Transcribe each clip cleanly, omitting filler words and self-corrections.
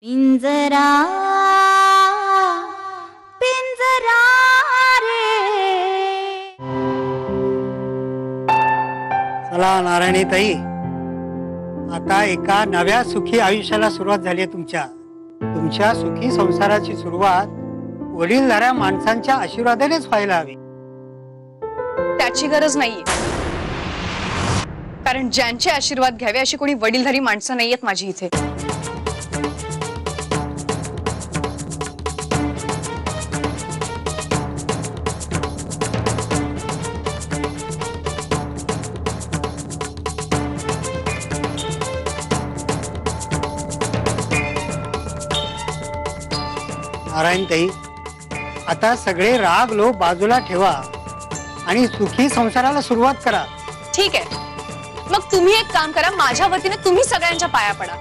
पिंजरा पिंजरा रे। चला नारायणी ताई, आता एका नव्या सुखी आयुष्याला सुरुवात झाली आहे। तुमच्या सुखी संसाराची सुरुवात वडीलधाऱ्या माणसांच्या आशीर्वादानेच व्हायला हवी। त्याची गरज नाहीये, कारण ज्यांचे आशीर्वाद घ्यावे अशी कोणी वडीलधारी माणसं नाहीयेत माझी इथे। नारायण ताई, आता सगळे राग लोभ बाजूला ठेवा आणि सुखी संसाराला सुरुवात करा। ठीक आहे, मग तुम्ही एक काम करा, माझ्या वतीने तुम्ही सगळ्यांच्या पाया पडा।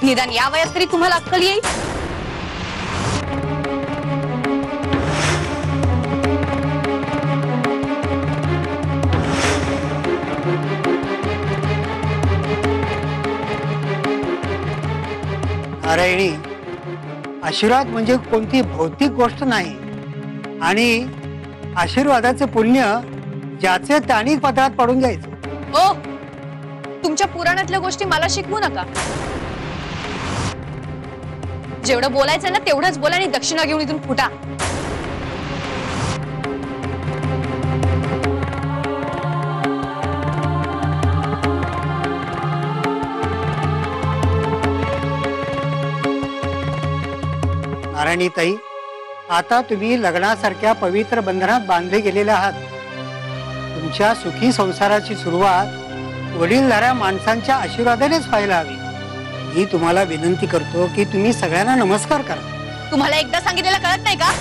निदान या वयात तरी तुम्हाला अक्कल येईल। नारायणी, आशीर्वाद म्हणजे कोणती भौतिक गोष्ट नाही, आणि आशीर्वादाचे पुण्य ज्याचे त्याने पदरात पडून जायचे। ओ, तुमच्या पुराणातल्या गोष्टी मला शिकवू नका। जेवढं बोलायचं ना तेवढंच बोला आणि दक्षिणा घेऊन इथून फुटा। नारायणी ताई, आता तुम्ही लग्नासारख्या पवित्र बंधनात बांधले गेलेले आहात। तुमच्या सुखी संसाराची सुरुवात वडीलधाऱ्या माणसांच्या आशीर्वादानेच व्हायला हवी। मी तुम्हाला विनंती करतो की तुम्ही सगळ्यांना नमस्कार करा। तुम्हाला एकदा सांगितलेलं कळत नाही का?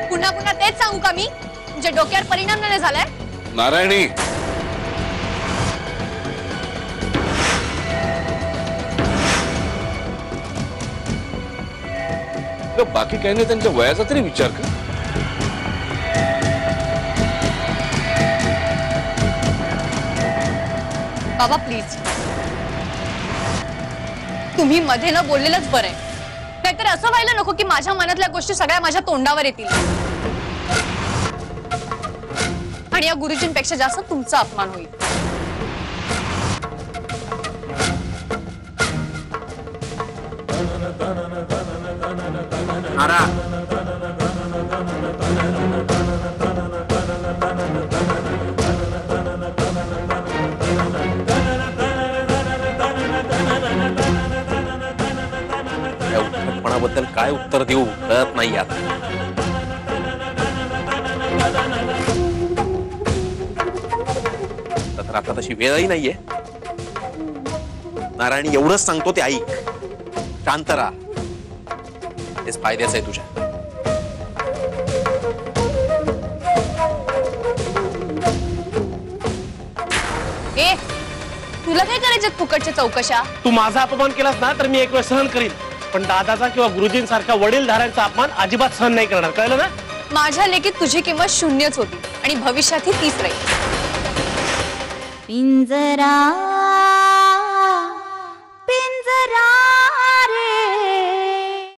पुन्हा पुन्हा तेच सांगू का मी? तुमच्या डोक्यावर परिणाम नाही झालाय? नारायणी, बाकी काही नाही, त्यांच्या वयाचा तरी विचार कर। बाबा प्लीज, तुम्ही मध्ये न बोललेलंच बरं आहे, नाहीतर असं व्हायला नको की माझ्या मनातल्या गोष्टी सगळ्या माझ्या तोंडावर येतील आणि या गुरुजींपेक्षा जास्त तुमचा अपमान होईल। बद्दल काय उत्तर देऊ कळत नाही आता। तर आता तशी वेळही नाहीये। नारायणी, एवढंच सांगतो ते ऐक, शांत राहा, तेच फायद्याचं आहे तुझ्या। ए, तुला काय करायचं फुकटच्या चौकशा? तू माझा अपमान केलास ना तर मी एक वेळ सहन करीन, पण दादाचा किंवा गुरुजींसारख्या वडीलधाऱ्यांचा अपमान अजिबात सहन नाही करणार, कळलं ना? माझ्या लेखीत तुझी किंमत शून्यच होती आणि भविष्यातही तीच राहील। पिंजरा